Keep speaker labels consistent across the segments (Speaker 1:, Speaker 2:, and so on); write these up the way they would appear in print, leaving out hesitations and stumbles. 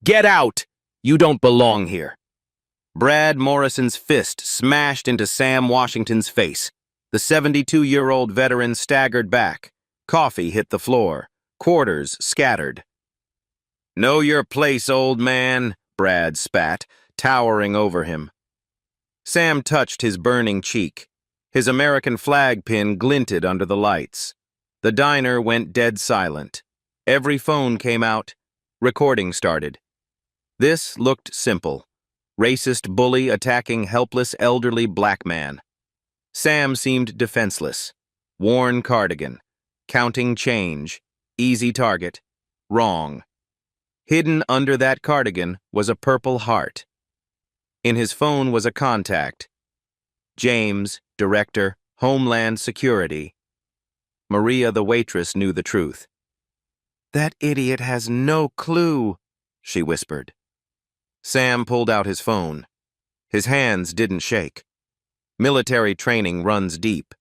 Speaker 1: Get out! You don't belong here. Brad Morrison's fist smashed into Sam Washington's face. The 72-year-old veteran staggered back. Coffee hit the floor. Quarters scattered. Know your place, old man, Brad spat, towering over him. Sam touched his burning cheek. His American flag pin glinted under the lights. The diner went dead silent. Every phone came out. Recording started. This looked simple. Racist bully attacking helpless elderly black man. Sam seemed defenseless. Worn cardigan. Counting change. Easy target. Wrong. Hidden under that cardigan was a purple heart. In his phone was a contact. James, Director, Homeland Security. Maria, the waitress, knew the truth. "That idiot has no clue," she whispered. Sam pulled out his phone. His hands didn't shake. Military training runs deep.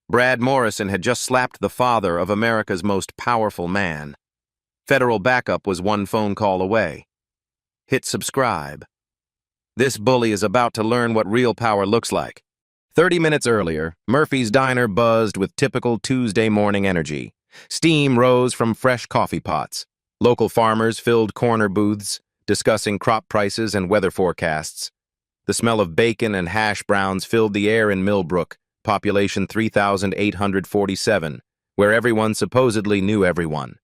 Speaker 1: Brad Morrison had just slapped the father of America's most powerful man. Federal backup was one phone call away. Hit subscribe. This bully is about to learn what real power looks like. 30 minutes earlier, Murphy's Diner buzzed with typical Tuesday morning energy. Steam rose from fresh coffee pots. Local farmers filled corner booths, discussing crop prices and weather forecasts. The smell of bacon and hash browns filled the air in Millbrook, population 3,847, where everyone supposedly knew everyone.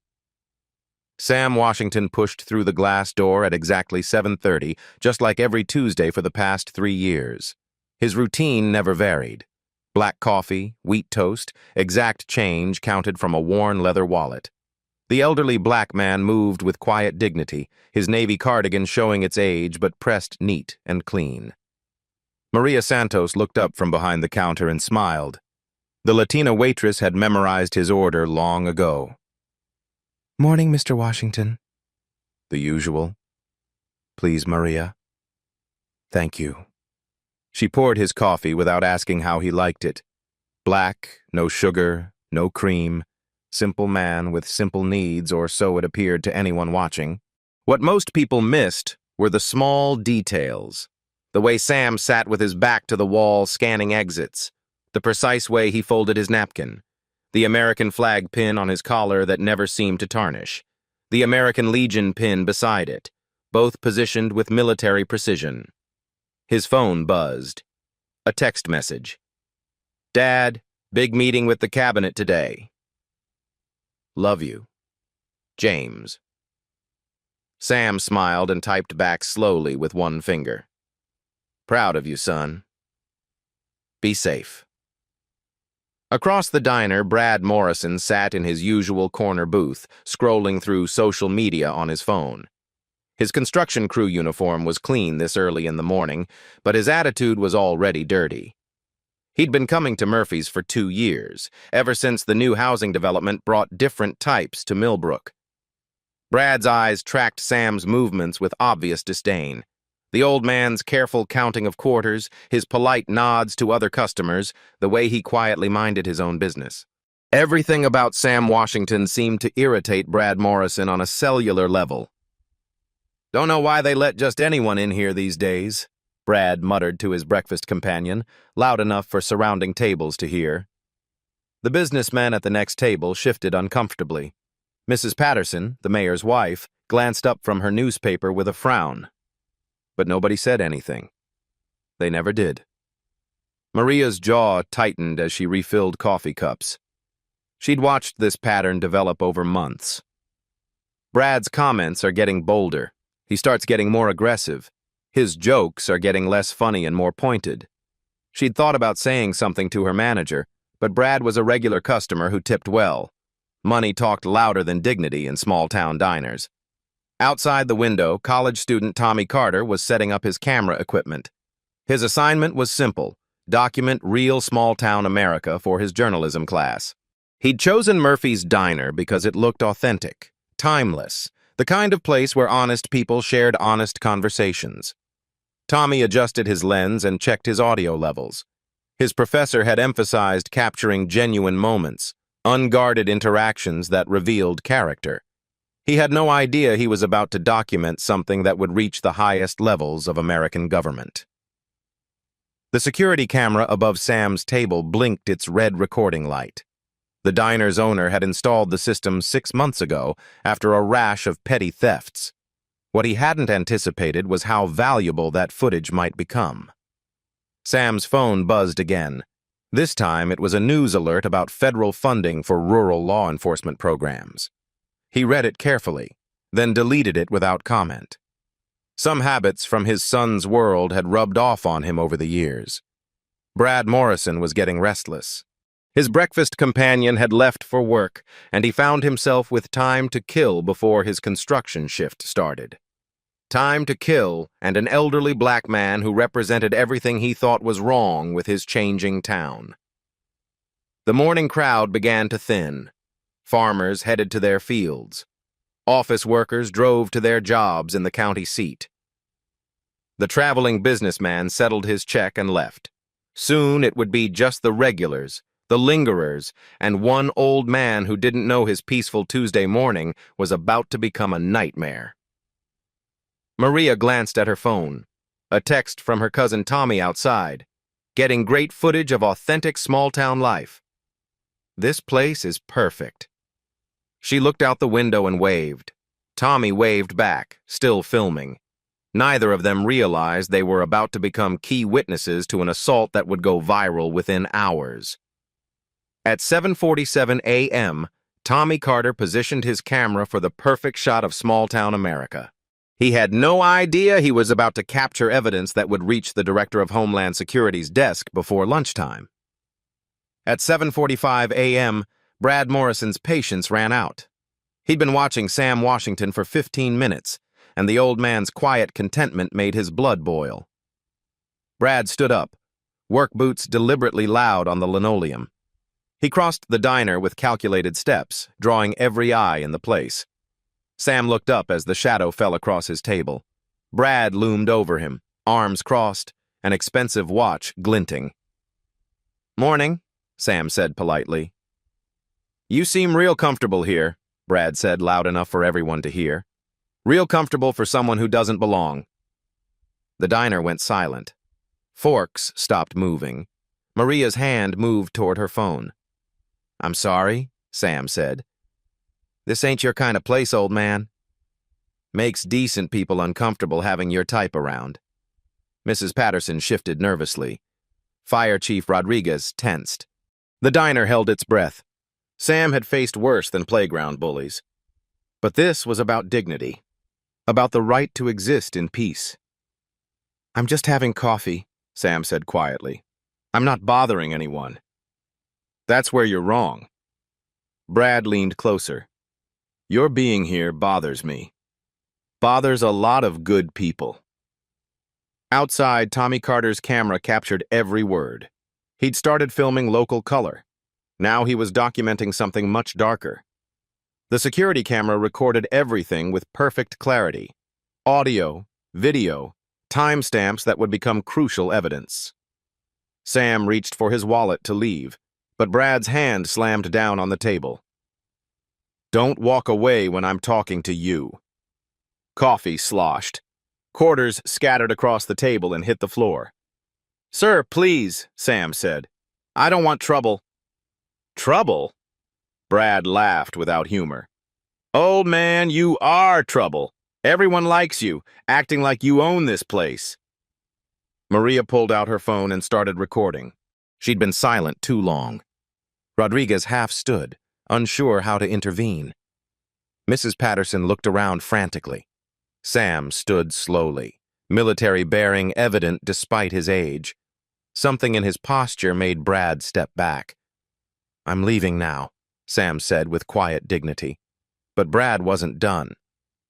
Speaker 1: Sam Washington pushed through the glass door at exactly 7:30, just like every Tuesday for the past 3 years. His routine never varied. Black coffee, wheat toast, exact change counted from a worn leather wallet. The elderly black man moved with quiet dignity, his navy cardigan showing its age but pressed neat and clean. Maria Santos looked up from behind the counter and smiled. The Latina waitress had memorized his order long ago. "Morning, Mr. Washington." The usual. "Please, Maria." "Thank you." She poured his coffee without asking how he liked it. Black, no sugar, no cream. Simple man with simple needs, or so it appeared to anyone watching. What most people missed were the small details. The way Sam sat with his back to the wall scanning exits. The precise way he folded his napkin. The American flag pin on his collar that never seemed to tarnish. The American Legion pin beside it, both positioned with military precision. His phone buzzed. A text message. "Dad, big meeting with the cabinet today. Love you. James." Sam smiled and typed back slowly with one finger. "Proud of you, son. Be safe." Across the diner, Brad Morrison sat in his usual corner booth, scrolling through social media on his phone. His construction crew uniform was clean this early in the morning, but his attitude was already dirty. He'd been coming to Murphy's for 2 years, ever since the new housing development brought different types to Millbrook. Brad's eyes tracked Sam's movements with obvious disdain. The old man's careful counting of quarters, his polite nods to other customers, the way he quietly minded his own business. Everything about Sam Washington seemed to irritate Brad Morrison on a cellular level. "Don't know why they let just anyone in here these days," Brad muttered to his breakfast companion, loud enough for surrounding tables to hear. The businessman at the next table shifted uncomfortably. Mrs. Patterson, the mayor's wife, glanced up from her newspaper with a frown. But nobody said anything. They never did. Maria's jaw tightened as she refilled coffee cups. She'd watched this pattern develop over months. Brad's comments are getting bolder. He starts getting more aggressive. His jokes are getting less funny and more pointed. She'd thought about saying something to her manager, but Brad was a regular customer who tipped well. Money talked louder than dignity in small-town diners. Outside the window, college student Tommy Carter was setting up his camera equipment. His assignment was simple: document real small-town America for his journalism class. He'd chosen Murphy's Diner because it looked authentic, timeless, the kind of place where honest people shared honest conversations. Tommy adjusted his lens and checked his audio levels. His professor had emphasized capturing genuine moments, unguarded interactions that revealed character. He had no idea he was about to document something that would reach the highest levels of American government. The security camera above Sam's table blinked its red recording light. The diner's owner had installed the system 6 months ago after a rash of petty thefts. What he hadn't anticipated was how valuable that footage might become. Sam's phone buzzed again. This time it was a news alert about federal funding for rural law enforcement programs. He read it carefully, then deleted it without comment. Some habits from his son's world had rubbed off on him over the years. Brad Morrison was getting restless. His breakfast companion had left for work, and he found himself with time to kill before his construction shift started. Time to kill and an elderly black man who represented everything he thought was wrong with his changing town. The morning crowd began to thin. Farmers headed to their fields. Office workers drove to their jobs in the county seat. The traveling businessman settled his check and left. Soon it would be just the regulars, the lingerers, and one old man who didn't know his peaceful Tuesday morning was about to become a nightmare. Maria glanced at her phone. A text from her cousin Tommy outside. Getting great footage of authentic small-town life. This place is perfect. She looked out the window and waved. Tommy waved back, still filming. Neither of them realized they were about to become key witnesses to an assault that would go viral within hours. At 7:47 a.m., Tommy Carter positioned his camera for the perfect shot of small-town America. He had no idea he was about to capture evidence that would reach the Director of Homeland Security's desk before lunchtime. At 7:45 a.m., Brad Morrison's patience ran out. He'd been watching Sam Washington for 15 minutes, and the old man's quiet contentment made his blood boil. Brad stood up, work boots deliberately loud on the linoleum. He crossed the diner with calculated steps, drawing every eye in the place. Sam looked up as the shadow fell across his table. Brad loomed over him, arms crossed, an expensive watch glinting. "Morning," Sam said politely. "You seem real comfortable here," Brad said loud enough for everyone to hear. "Real comfortable for someone who doesn't belong." The diner went silent. Forks stopped moving. Maria's hand moved toward her phone. "I'm sorry," Sam said. "This ain't your kind of place, old man. Makes decent people uncomfortable having your type around." Mrs. Patterson shifted nervously. Fire Chief Rodriguez tensed. The diner held its breath. Sam had faced worse than playground bullies. But this was about dignity, about the right to exist in peace. "I'm just having coffee," Sam said quietly. "I'm not bothering anyone." "That's where you're wrong." Brad leaned closer. "Your being here bothers me. Bothers a lot of good people." Outside, Tommy Carter's camera captured every word. He'd started filming local color. Now he was documenting something much darker. The security camera recorded everything with perfect clarity. Audio, video, timestamps that would become crucial evidence. Sam reached for his wallet to leave, but Brad's hand slammed down on the table. "Don't walk away when I'm talking to you." Coffee sloshed. Quarters scattered across the table and hit the floor. "Sir, please," Sam said. "I don't want trouble." "Trouble?" Brad laughed without humor. "Old man, you are trouble. Everyone likes you, acting like you own this place." Maria pulled out her phone and started recording. She'd been silent too long. Rodriguez half stood, unsure how to intervene. Mrs. Patterson looked around frantically. Sam stood slowly, military bearing evident despite his age. Something in his posture made Brad step back. "I'm leaving now," Sam said with quiet dignity. But Brad wasn't done.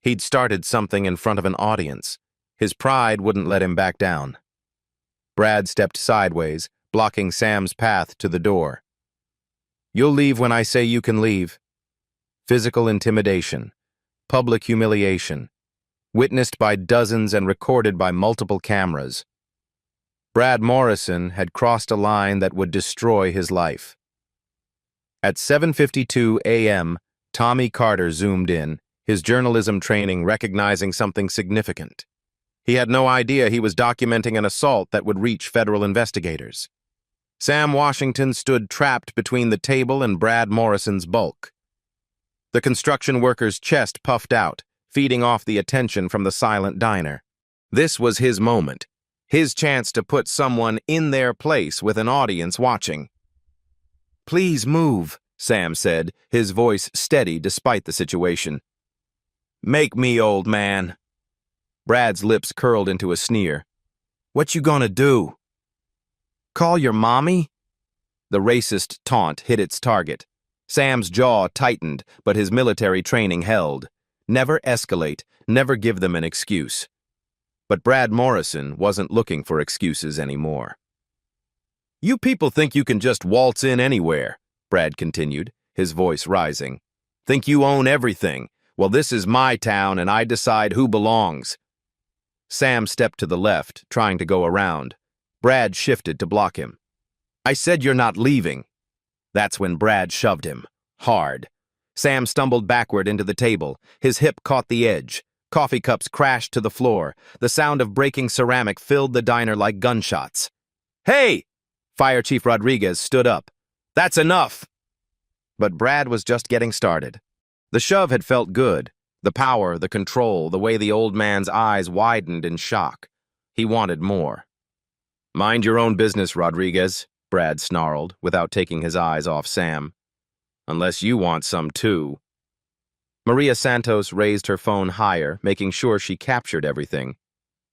Speaker 1: He'd started something in front of an audience. His pride wouldn't let him back down. Brad stepped sideways, blocking Sam's path to the door. "You'll leave when I say you can leave." Physical intimidation, public humiliation, witnessed by dozens and recorded by multiple cameras. Brad Morrison had crossed a line that would destroy his life. At 7:52 a.m., Tommy Carter zoomed in, his journalism training recognizing something significant. He had no idea he was documenting an assault that would reach federal investigators. Sam Washington stood trapped between the table and Brad Morrison's bulk. The construction worker's chest puffed out, feeding off the attention from the silent diner. This was his moment, his chance to put someone in their place with an audience watching. "Please move," Sam said, his voice steady despite the situation. "Make me, old man." Brad's lips curled into a sneer. "What you gonna do? Call your mommy?" The racist taunt hit its target. Sam's jaw tightened, but his military training held. Never escalate, never give them an excuse. But Brad Morrison wasn't looking for excuses anymore. "You people think you can just waltz in anywhere," Brad continued, his voice rising. "Think you own everything. Well, this is my town and I decide who belongs." Sam stepped to the left, trying to go around. Brad shifted to block him. "I said you're not leaving." That's when Brad shoved him. Hard. Sam stumbled backward into the table. His hip caught the edge. Coffee cups crashed to the floor. The sound of breaking ceramic filled the diner like gunshots. "Hey!" Fire Chief Rodriguez stood up. "That's enough!" But Brad was just getting started. The shove had felt good. The power, the control, the way the old man's eyes widened in shock. He wanted more. "Mind your own business, Rodriguez," Brad snarled, without taking his eyes off Sam. "Unless you want some too." Maria Santos raised her phone higher, making sure she captured everything.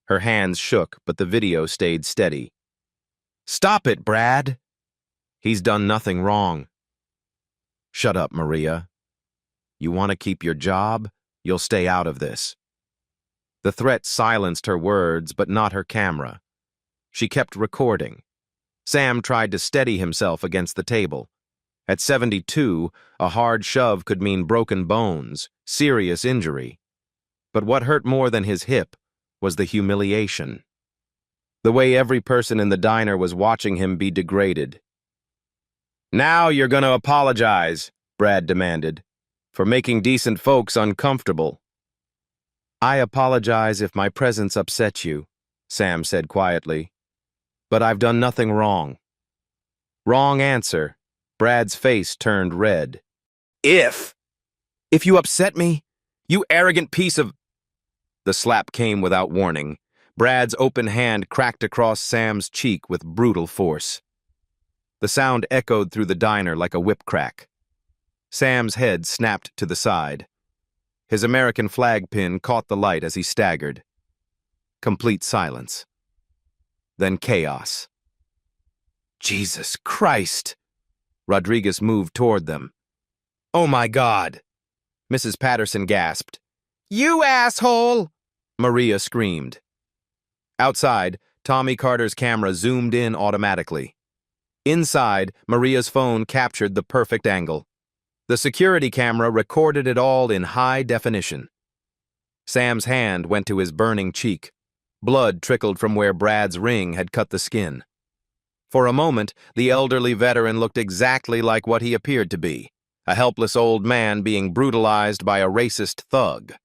Speaker 1: Her hands shook, but the video stayed steady. "Stop it, Brad!" "He's done nothing wrong." "Shut up, Maria. You want to keep your job? You'll stay out of this." The threat silenced her words, but not her camera. She kept recording. Sam tried to steady himself against the table. At 72, a hard shove could mean broken bones, serious injury. But what hurt more than his hip was the humiliation. The way every person in the diner was watching him be degraded. "Now you're going to apologize," Brad demanded, "for making decent folks uncomfortable." "I apologize if my presence upset you," Sam said quietly. "But I've done nothing wrong." Wrong answer. Brad's face turned red. If you upset me, you arrogant piece of... The slap came without warning. Brad's open hand cracked across Sam's cheek with brutal force. The sound echoed through the diner like a whip crack. Sam's head snapped to the side. His American flag pin caught the light as he staggered. Complete silence. Then chaos. "Jesus Christ!" Rodriguez moved toward them. "Oh my God!" Mrs. Patterson gasped. "You asshole!" Maria screamed. Outside, Tommy Carter's camera zoomed in automatically. Inside, Maria's phone captured the perfect angle. The security camera recorded it all in high definition. Sam's hand went to his burning cheek. Blood trickled from where Brad's ring had cut the skin. For a moment, the elderly veteran looked exactly like what he appeared to be, a helpless old man being brutalized by a racist thug.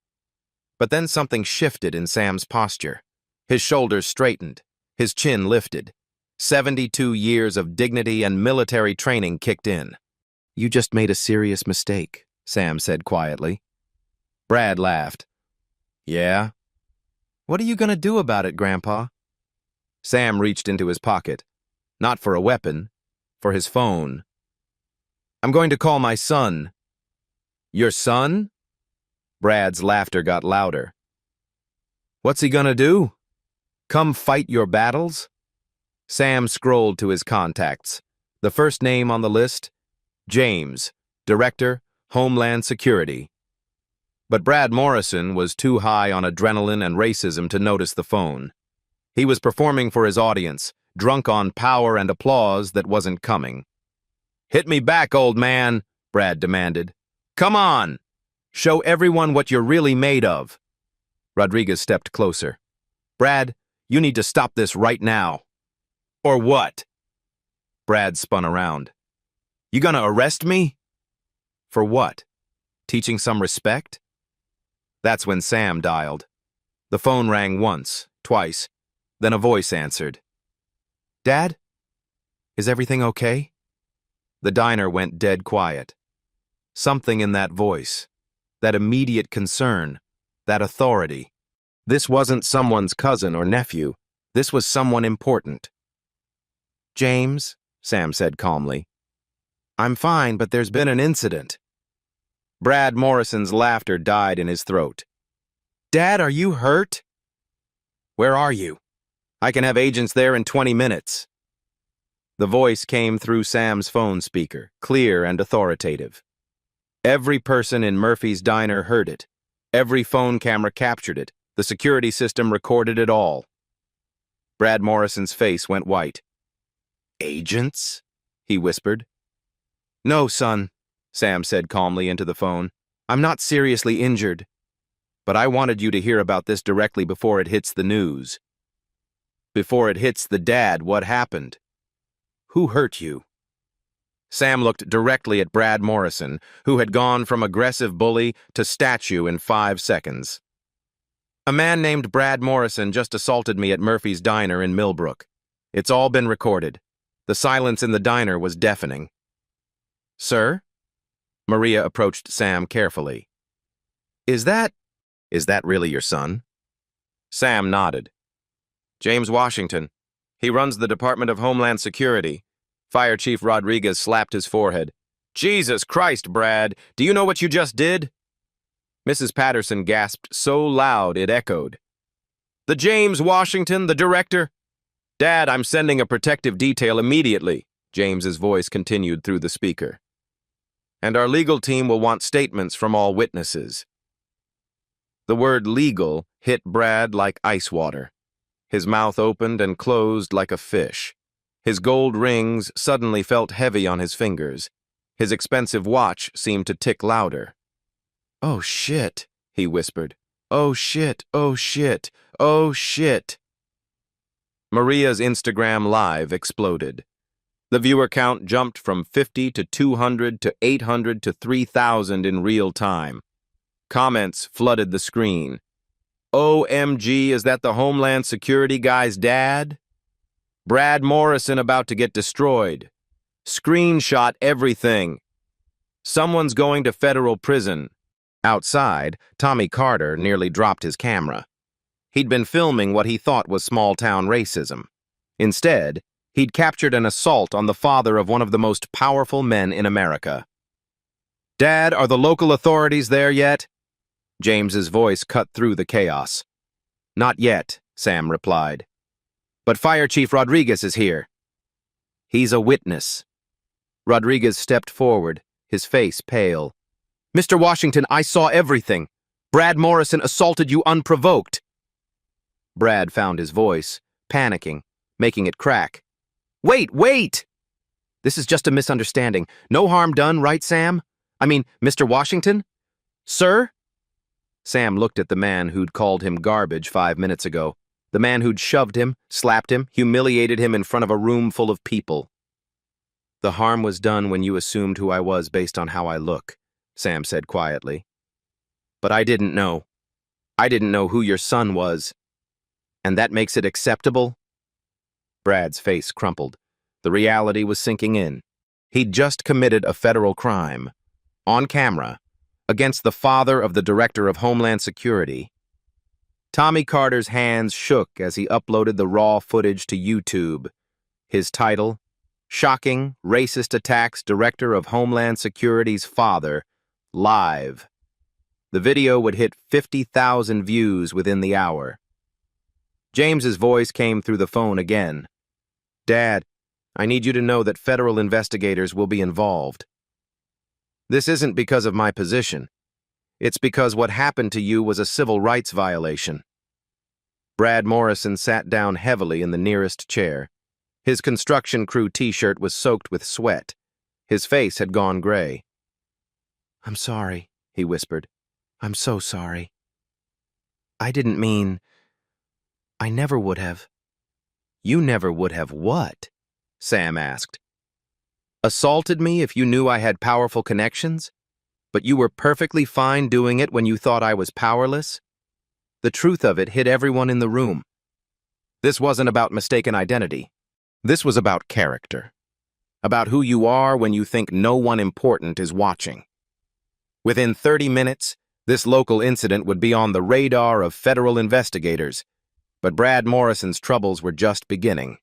Speaker 1: But then something shifted in Sam's posture. His shoulders straightened, his chin lifted. 72 years of dignity and military training kicked in. "You just made a serious mistake," Sam said quietly. Brad laughed. "Yeah? What are you going to do about it, Grandpa?" Sam reached into his pocket. Not for a weapon, for his phone. "I'm going to call my son." "Your son?" Brad's laughter got louder. "What's he gonna do? Come fight your battles?" Sam scrolled to his contacts. The first name on the list? James, Director, Homeland Security. But Brad Morrison was too high on adrenaline and racism to notice the phone. He was performing for his audience, drunk on power and applause that wasn't coming. "Hit me back, old man," Brad demanded. "Come on! Show everyone what you're really made of." Rodriguez stepped closer. "Brad, you need to stop this right now." "Or what?" Brad spun around. "You gonna arrest me?" "For what? Teaching some respect?" That's when Sam dialed. The phone rang once, twice, then a voice answered. "Dad? Is everything okay?" The diner went dead quiet. Something in that voice, that immediate concern, that authority. This wasn't someone's cousin or nephew. This was someone important. "James," Sam said calmly. "I'm fine, but there's been an incident." Brad Morrison's laughter died in his throat. "Dad, are you hurt?" "Where are you? I can have agents there in 20 minutes. The voice came through Sam's phone speaker, clear and authoritative. Every person in Murphy's diner heard it. Every phone camera captured it. The security system recorded it all. Brad Morrison's face went white. "Agents?" he whispered. "No, son," Sam said calmly into the phone. "I'm not seriously injured. But I wanted you to hear about this directly before it hits the news. Before it hits the dad, what happened? Who hurt you?" Sam looked directly at Brad Morrison, who had gone from aggressive bully to statue in 5 seconds. "A man named Brad Morrison just assaulted me at Murphy's Diner in Millbrook. It's all been recorded. The silence in the diner was deafening." "Sir?" Maria approached Sam carefully. Is that really your son?" Sam nodded. "James Washington. He runs the Department of Homeland Security." Fire Chief Rodriguez slapped his forehead. "Jesus Christ, Brad, do you know what you just did?" Mrs. Patterson gasped so loud it echoed. "The James Washington, the director?" "Dad, I'm sending a protective detail immediately," James's voice continued through the speaker. "And our legal team will want statements from all witnesses." The word legal hit Brad like ice water. His mouth opened and closed like a fish. His gold rings suddenly felt heavy on his fingers. His expensive watch seemed to tick louder. "Oh shit," he whispered. "Oh shit, oh shit, oh shit." Maria's Instagram Live exploded. The viewer count jumped from 50 to 200 to 800 to 3,000 in real time. Comments flooded the screen. "OMG, is that the Homeland Security guy's dad? Brad Morrison about to get destroyed. Screenshot everything. Someone's going to federal prison." Outside, Tommy Carter nearly dropped his camera. He'd been filming what he thought was small-town racism. Instead, he'd captured an assault on the father of one of the most powerful men in America. "Dad, are the local authorities there yet?" James's voice cut through the chaos. "Not yet," Sam replied. "But Fire Chief Rodriguez is here." "He's a witness." Rodriguez stepped forward, his face pale. "Mr. Washington, I saw everything. Brad Morrison assaulted you unprovoked." Brad found his voice, panicking, making it crack. Wait! This is just a misunderstanding. No harm done, right, Sam? I mean, Mr. Washington? Sir?" Sam looked at the man who'd called him garbage 5 minutes ago. The man who'd shoved him, slapped him, humiliated him in front of a room full of people. "The harm was done when you assumed who I was based on how I look," Sam said quietly. "But I didn't know. I didn't know who your son was. And that makes it acceptable?" Brad's face crumpled. The reality was sinking in. He'd just committed a federal crime, on camera, against the father of the Director of Homeland Security. Tommy Carter's hands shook as he uploaded the raw footage to YouTube. His title, "Shocking Racist Attacks Director of Homeland Security's Father, Live." The video would hit 50,000 views within the hour. James's voice came through the phone again. "Dad, I need you to know that federal investigators will be involved. This isn't because of my position. It's because what happened to you was a civil rights violation." Brad Morrison sat down heavily in the nearest chair. His construction crew t-shirt was soaked with sweat. His face had gone gray. "I'm sorry," he whispered. "I'm so sorry. I didn't mean... I never would have." "You never would have what?" Sam asked. "Assaulted me if you knew I had powerful connections?" But you were perfectly fine doing it when you thought I was powerless? The truth of it hit everyone in the room. This wasn't about mistaken identity. This was about character. About who you are when you think no one important is watching. Within 30 minutes, this local incident would be on the radar of federal investigators, but Brad Morrison's troubles were just beginning.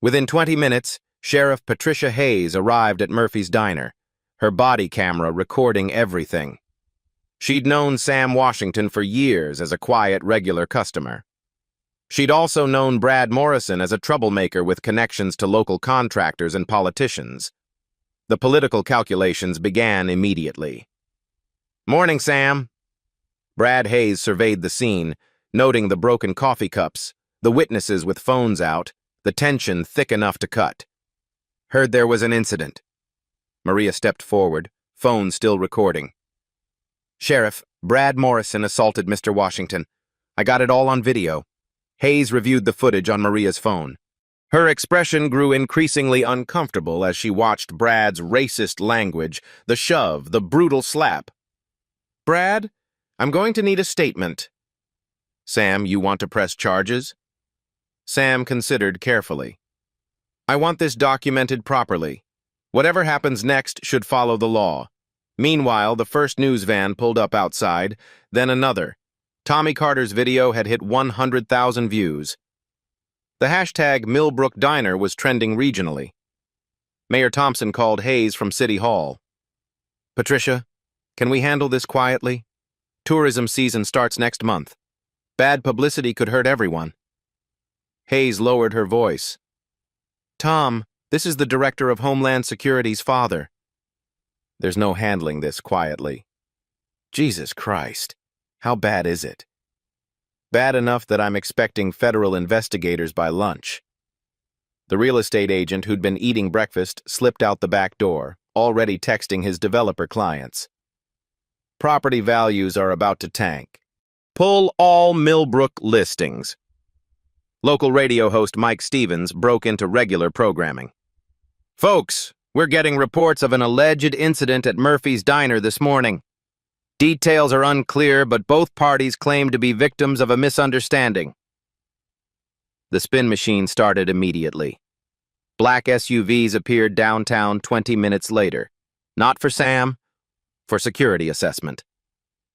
Speaker 1: Within 20 minutes, Sheriff Patricia Hayes arrived at Murphy's Diner, her body camera recording everything. She'd known Sam Washington for years as a quiet, regular customer. She'd also known Brad Morrison as a troublemaker with connections to local contractors and politicians. The political calculations began immediately. "Morning, Sam." Brad Hayes surveyed the scene, noting the broken coffee cups, the witnesses with phones out, the tension thick enough to cut. "Heard there was an incident." Maria stepped forward, phone still recording. "Sheriff, Brad Morrison assaulted Mr. Washington. I got it all on video." Hayes reviewed the footage on Maria's phone. Her expression grew increasingly uncomfortable as she watched Brad's racist language, the shove, the brutal slap. "Brad, I'm going to need a statement." "Sam, you want to press charges?" Sam considered carefully. "I want this documented properly. Whatever happens next should follow the law." Meanwhile, the first news van pulled up outside, then another. Tommy Carter's video had hit 100,000 views. The hashtag Millbrook Diner was trending regionally. Mayor Thompson called Hayes from City Hall. "Patricia, can we handle this quietly? Tourism season starts next month. Bad publicity could hurt everyone." Hayes lowered her voice. "Tom, this is the Director of Homeland Security's father." "There's no handling this quietly." "Jesus Christ, how bad is it?" "Bad enough that I'm expecting federal investigators by lunch." The real estate agent who'd been eating breakfast slipped out the back door, already texting his developer clients. "Property values are about to tank. Pull all Millbrook listings." Local radio host Mike Stevens broke into regular programming. "Folks, we're getting reports of an alleged incident at Murphy's Diner this morning. Details are unclear, but both parties claim to be victims of a misunderstanding." The spin machine started immediately. Black SUVs appeared downtown 20 minutes later. Not for Sam, for security assessment.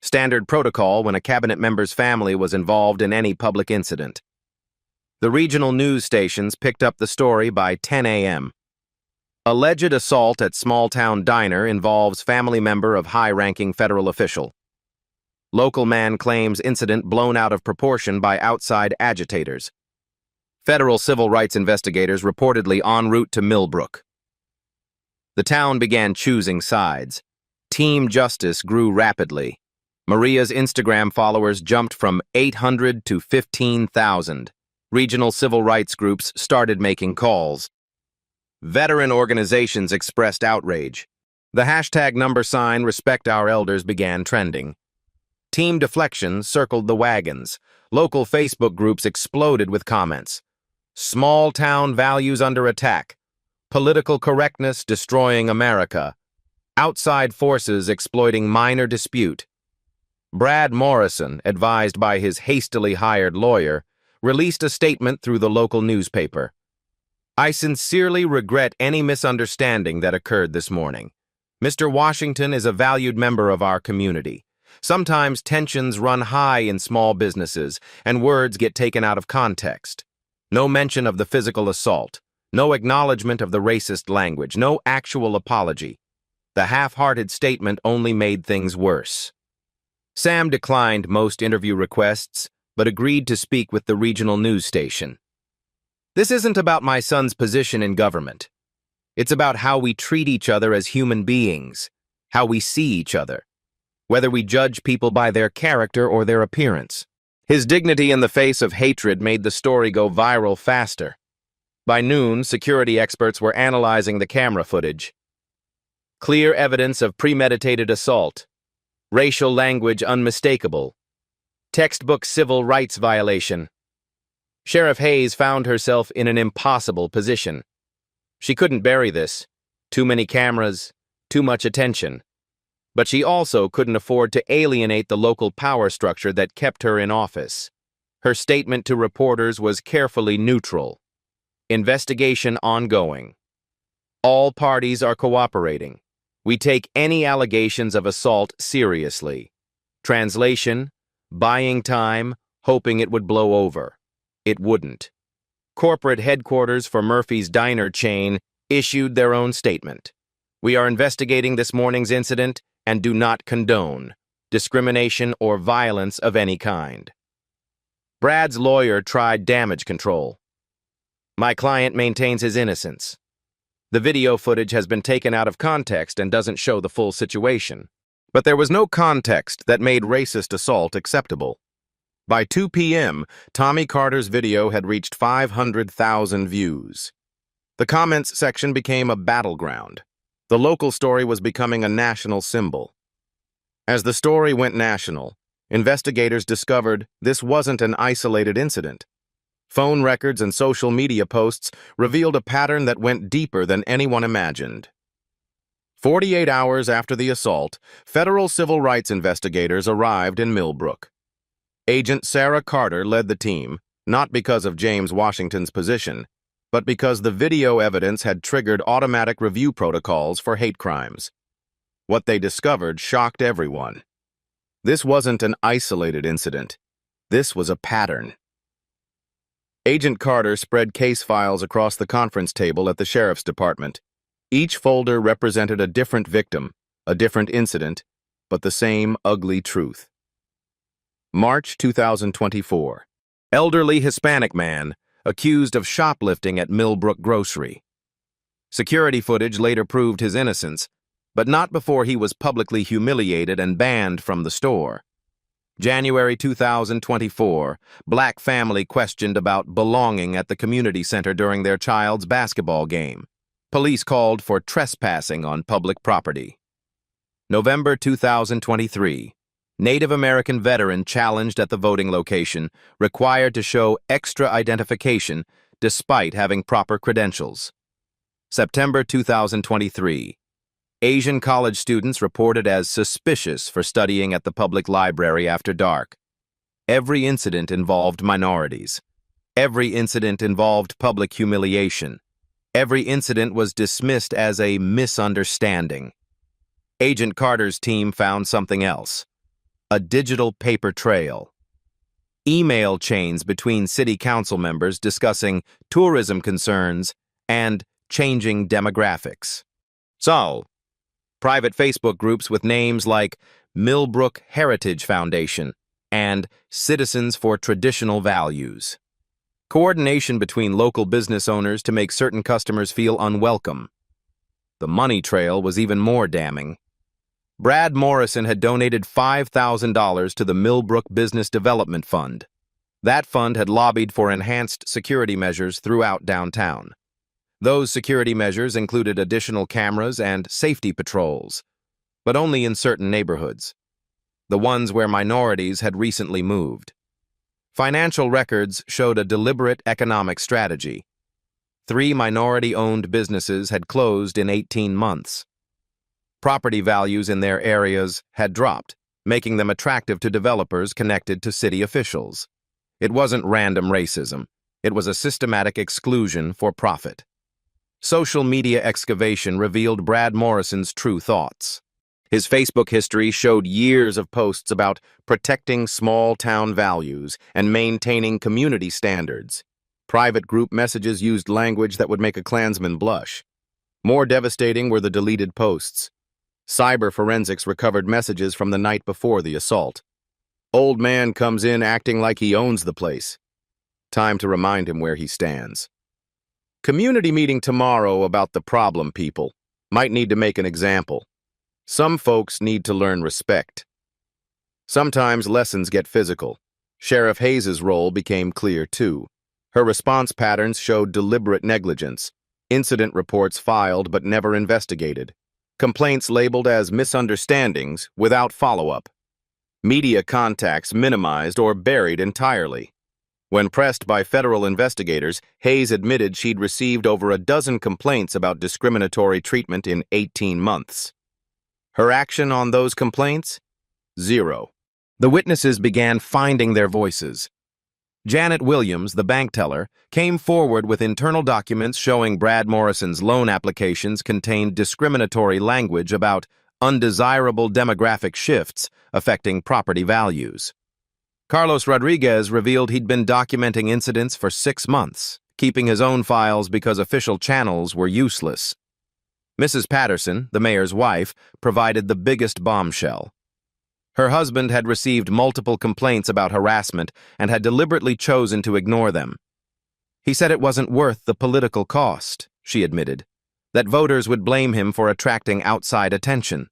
Speaker 1: Standard protocol when a cabinet member's family was involved in any public incident. The regional news stations picked up the story by 10 a.m. Alleged assault at small-town diner involves family member of high-ranking federal official. Local man claims incident blown out of proportion by outside agitators. Federal civil rights investigators reportedly en route to Millbrook. The town began choosing sides. Team Justice grew rapidly. Maria's Instagram followers jumped from 800 to 15,000. Regional civil rights groups started making calls. Veteran organizations expressed outrage. The hashtag #sign Respect Our Elders began trending. Team Deflection circled the wagons. Local Facebook groups exploded with comments. Small town values under attack. Political correctness destroying America. Outside forces exploiting minor dispute. Brad Morrison, advised by his hastily hired lawyer, released a statement through the local newspaper. "I sincerely regret any misunderstanding that occurred this morning. Mr. Washington is a valued member of our community. Sometimes tensions run high in small businesses, and words get taken out of context. No mention of the physical assault, no acknowledgement of the racist language, no actual apology. The half-hearted statement only made things worse." Sam declined most interview requests, but agreed to speak with the regional news station. "This isn't about my son's position in government. It's about how we treat each other as human beings, how we see each other, whether we judge people by their character or their appearance." His dignity in the face of hatred made the story go viral faster. By noon, security experts were analyzing the camera footage. Clear evidence of premeditated assault. Racial language unmistakable. Textbook civil rights violation. Sheriff Hayes found herself in an impossible position. She couldn't bury this. Too many cameras, too much attention. But she also couldn't afford to alienate the local power structure that kept her in office. Her statement to reporters was carefully neutral. Investigation ongoing. All parties are cooperating. We take any allegations of assault seriously. Translation: buying time, hoping it would blow over. It wouldn't. Corporate headquarters for Murphy's Diner chain issued their own statement. We are investigating this morning's incident and do not condone discrimination or violence of any kind. Brad's lawyer tried damage control. My client maintains his innocence. The video footage has been taken out of context and doesn't show the full situation. But there was no context that made racist assault acceptable. By 2 p.m., Tommy Carter's video had reached 500,000 views. The comments section became a battleground. The local story was becoming a national symbol. As the story went national, investigators discovered this wasn't an isolated incident. Phone records and social media posts revealed a pattern that went deeper than anyone imagined. 48 hours after the assault, federal civil rights investigators arrived in Millbrook. Agent Sarah Carter led the team, not because of James Washington's position, but because the video evidence had triggered automatic review protocols for hate crimes. What they discovered shocked everyone. This wasn't an isolated incident. This was a pattern. Agent Carter spread case files across the conference table at the sheriff's department. Each folder represented a different victim, a different incident, but the same ugly truth. March 2024. Elderly Hispanic man accused of shoplifting at Millbrook Grocery. Security footage later proved his innocence, but not before he was publicly humiliated and banned from the store. January 2024, Black family questioned about belonging at the community center during their child's basketball game. Police called for trespassing on public property. November 2023, Native American veteran challenged at the voting location, required to show extra identification despite having proper credentials. September 2023, Asian college students reported as suspicious for studying at the public library after dark. Every incident involved minorities. Every incident involved public humiliation. Every incident was dismissed as a misunderstanding. Agent Carter's team found something else: a digital paper trail. Email chains between city council members discussing tourism concerns and changing demographics. So, private Facebook groups with names like Millbrook Heritage Foundation and Citizens for Traditional Values. Coordination between local business owners to make certain customers feel unwelcome. The money trail was even more damning. Brad Morrison had donated $5,000 to the Millbrook Business Development Fund. That fund had lobbied for enhanced security measures throughout downtown. Those security measures included additional cameras and safety patrols, but only in certain neighborhoods, the ones where minorities had recently moved. Financial records showed a deliberate economic strategy. 3 minority-owned businesses had closed in 18 months. Property values in their areas had dropped, making them attractive to developers connected to city officials. It wasn't random racism. It was a systematic exclusion for profit. Social media excavation revealed Brad Morrison's true thoughts. His Facebook history showed years of posts about protecting small-town values and maintaining community standards. Private group messages used language that would make a Klansman blush. More devastating were the deleted posts. Cyber forensics recovered messages from the night before the assault. Old man comes in acting like he owns the place. Time to remind him where he stands. Community meeting tomorrow about the problem people. Might need to make an example. Some folks need to learn respect. Sometimes lessons get physical. Sheriff Hayes's role became clear too. Her response patterns showed deliberate negligence. Incident reports filed but never investigated. Complaints labeled as misunderstandings without follow-up. Media contacts minimized or buried entirely. When pressed by federal investigators, Hayes admitted she'd received over a dozen complaints about discriminatory treatment in 18 months. Her action on those complaints? Zero. The witnesses began finding their voices. Janet Williams, the bank teller, came forward with internal documents showing Brad Morrison's loan applications contained discriminatory language about undesirable demographic shifts affecting property values. Carlos Rodriguez revealed he'd been documenting incidents for 6 months, keeping his own files because official channels were useless. Mrs. Patterson, the mayor's wife, provided the biggest bombshell. Her husband had received multiple complaints about harassment and had deliberately chosen to ignore them. He said it wasn't worth the political cost, she admitted, that voters would blame him for attracting outside attention.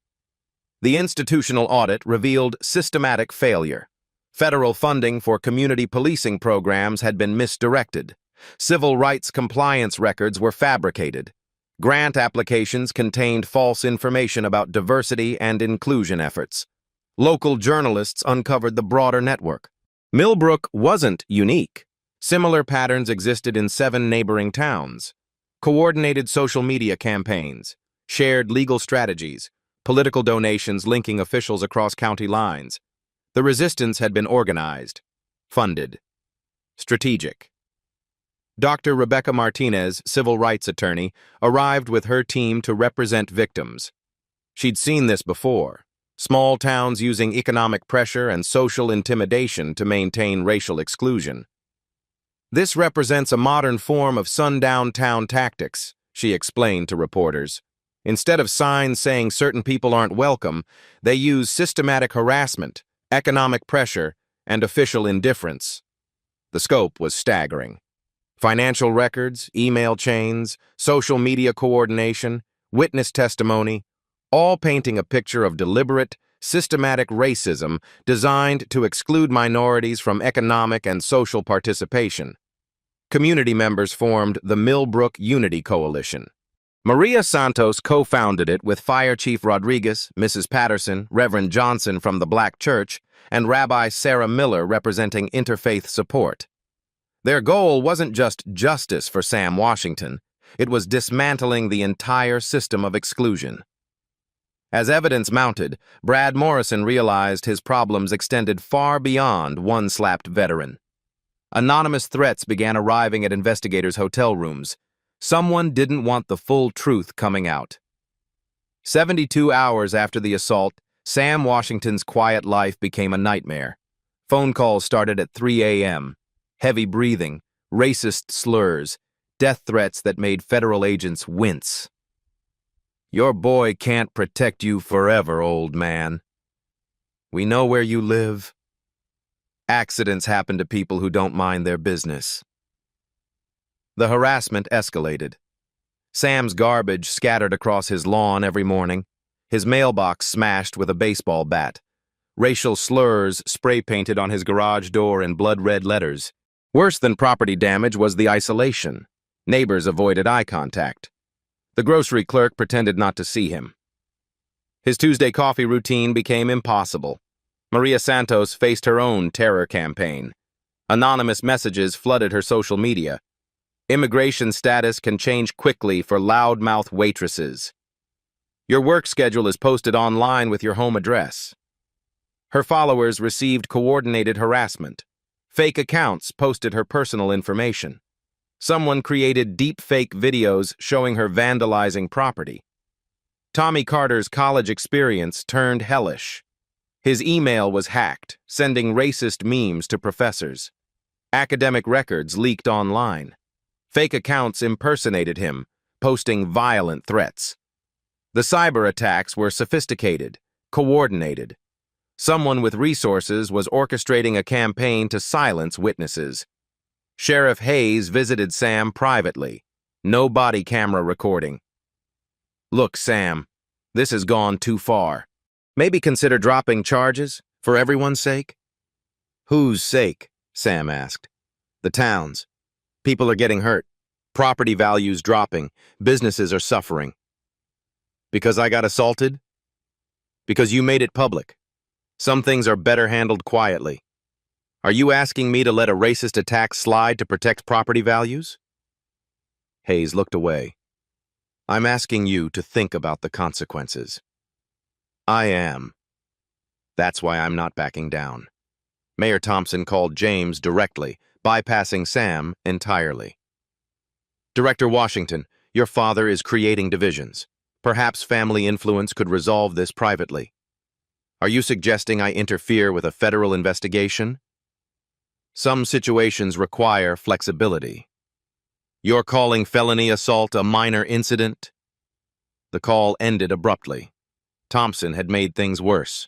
Speaker 1: The institutional audit revealed systematic failure. Federal funding for community policing programs had been misdirected. Civil rights compliance records were fabricated. Grant applications contained false information about diversity and inclusion efforts. Local journalists uncovered the broader network. Millbrook wasn't unique. Similar patterns existed in 7 neighboring towns. Coordinated social media campaigns, shared legal strategies, political donations linking officials across county lines. The resistance had been organized, funded, strategic. Dr. Rebecca Martinez, civil rights attorney, arrived with her team to represent victims. She'd seen this before. Small towns using economic pressure and social intimidation to maintain racial exclusion. This represents a modern form of sundown town tactics, she explained to reporters. Instead of signs saying certain people aren't welcome, they use systematic harassment, economic pressure, and official indifference. The scope was staggering. Financial records, email chains, social media coordination, witness testimony, all painting a picture of deliberate, systematic racism designed to exclude minorities from economic and social participation. Community members formed the Millbrook Unity Coalition. Maria Santos co-founded it with Fire Chief Rodriguez, Mrs. Patterson, Reverend Johnson from the Black Church, and Rabbi Sarah Miller representing interfaith support. Their goal wasn't just justice for Sam Washington, it was dismantling the entire system of exclusion. As evidence mounted, Brad Morrison realized his problems extended far beyond one slapped veteran. Anonymous threats began arriving at investigators' hotel rooms. Someone didn't want the full truth coming out. 72 hours after the assault, Sam Washington's quiet life became a nightmare. Phone calls started at 3 a.m. Heavy breathing, racist slurs, death threats that made federal agents wince. Your boy can't protect you forever, old man. We know where you live. Accidents happen to people who don't mind their business. The harassment escalated. Sam's garbage scattered across his lawn every morning, his mailbox smashed with a baseball bat, racial slurs spray-painted on his garage door in blood-red letters. Worse than property damage was the isolation. Neighbors avoided eye contact. The grocery clerk pretended not to see him. His Tuesday coffee routine became impossible. Maria Santos faced her own terror campaign. Anonymous messages flooded her social media. Immigration status can change quickly for loudmouth waitresses. Your work schedule is posted online with your home address. Her followers received coordinated harassment. Fake accounts posted her personal information. Someone created deep-fake videos showing her vandalizing property. Tommy Carter's college experience turned hellish. His email was hacked, sending racist memes to professors. Academic records leaked online. Fake accounts impersonated him, posting violent threats. The cyber attacks were sophisticated, coordinated. Someone with resources was orchestrating a campaign to silence witnesses. Sheriff Hayes visited Sam privately. No body camera recording. Look, Sam, this has gone too far. Maybe consider dropping charges, for everyone's sake? Whose sake? Sam asked. The town's. People are getting hurt. Property values dropping. Businesses are suffering. Because I got assaulted? Because you made it public. Some things are better handled quietly. Are you asking me to let a racist attack slide to protect property values? Hayes looked away. I'm asking you to think about the consequences. I am. That's why I'm not backing down. Mayor Thompson called James directly, bypassing Sam entirely. Director Washington, your father is creating divisions. Perhaps family influence could resolve this privately. Are you suggesting I interfere with a federal investigation? Some situations require flexibility. You're calling felony assault a minor incident? The call ended abruptly. Thompson had made things worse.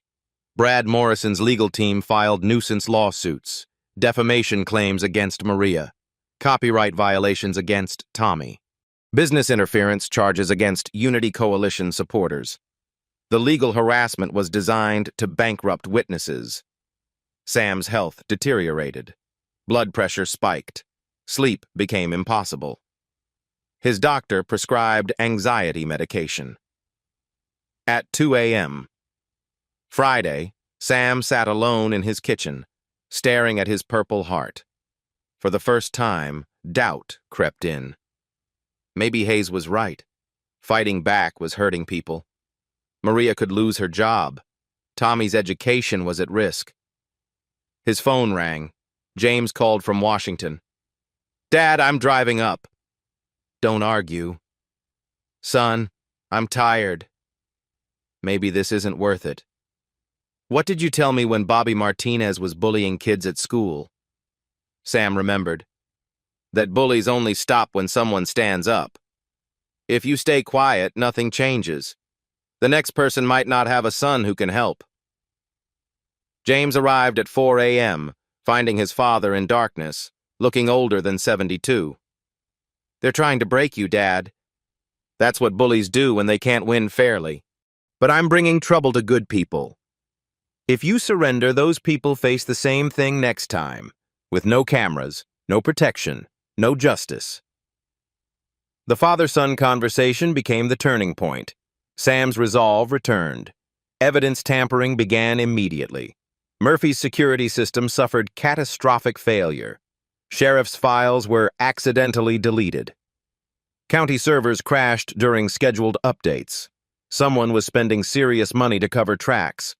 Speaker 1: Brad Morrison's legal team filed nuisance lawsuits, defamation claims against Maria, copyright violations against Tommy, business interference charges against Unity Coalition supporters. The legal harassment was designed to bankrupt witnesses. Sam's health deteriorated. Blood pressure spiked. Sleep became impossible. His doctor prescribed anxiety medication. At 2 a.m. Friday, Sam sat alone in his kitchen, staring at his Purple Heart. For the first time, doubt crept in. Maybe Hayes was right. Fighting back was hurting people. Maria could lose her job. Tommy's education was at risk. His phone rang. James called from Washington. "Dad, I'm driving up." "Don't argue." "Son, I'm tired." "Maybe this isn't worth it." "What did you tell me when Bobby Martinez was bullying kids at school?" Sam remembered. "That bullies only stop when someone stands up. If you stay quiet, nothing changes. The next person might not have a son who can help." James arrived at 4 a.m., finding his father in darkness, looking older than 72. "They're trying to break you, Dad. That's what bullies do when they can't win fairly. But I'm bringing trouble to good people. If you surrender, those people face the same thing next time, with no cameras, no protection, no justice." The father-son conversation became the turning point. Sam's resolve returned. Evidence tampering began immediately. Murphy's security system suffered catastrophic failure. Sheriff's files were accidentally deleted. County servers crashed during scheduled updates. Someone was spending serious money to cover tracks.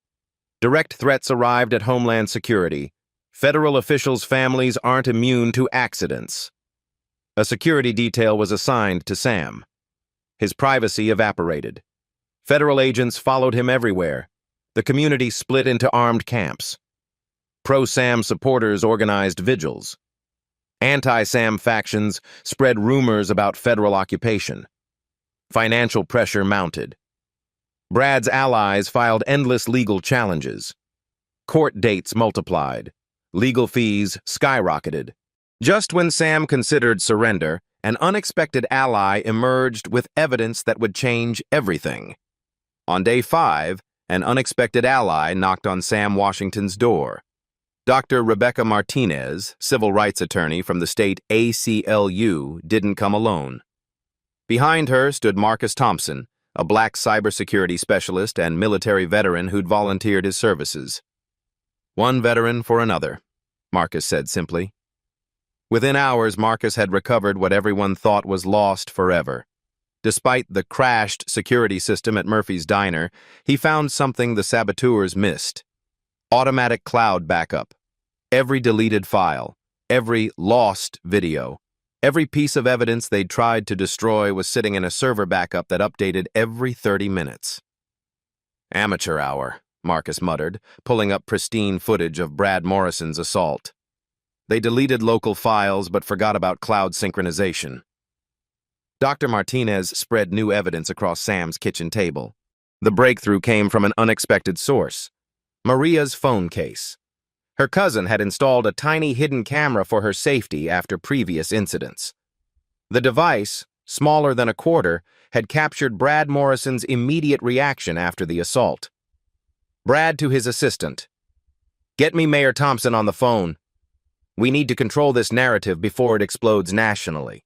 Speaker 1: Direct threats arrived at Homeland Security. Federal officials' families aren't immune to accidents. A security detail was assigned to Sam. His privacy evaporated. Federal agents followed him everywhere. The community split into armed camps. Pro-Sam supporters organized vigils. Anti-Sam factions spread rumors about federal occupation. Financial pressure mounted. Brad's allies filed endless legal challenges. Court dates multiplied. Legal fees skyrocketed. Just when Sam considered surrender, an unexpected ally emerged with evidence that would change everything. On day 5, an unexpected ally knocked on Sam Washington's door. Dr. Rebecca Martinez, civil rights attorney from the state ACLU, didn't come alone. Behind her stood Marcus Thompson, a black cybersecurity specialist and military veteran who'd volunteered his services. "One veteran for another," Marcus said simply. Within hours, Marcus had recovered what everyone thought was lost forever. Despite the crashed security system at Murphy's Diner, he found something the saboteurs missed. Automatic cloud backup. Every deleted file, every lost video, every piece of evidence they'd tried to destroy was sitting in a server backup that updated every 30 minutes. "Amateur hour," Marcus muttered, pulling up pristine footage of Brad Morrison's assault. They deleted local files but forgot about cloud synchronization. Dr. Martinez spread new evidence across Sam's kitchen table. The breakthrough came from an unexpected source: Maria's phone case. Her cousin had installed a tiny hidden camera for her safety after previous incidents. The device, smaller than a quarter, had captured Brad Morrison's immediate reaction after the assault. Brad to his assistant. "Get me Mayor Thompson on the phone. We need to control this narrative before it explodes nationally."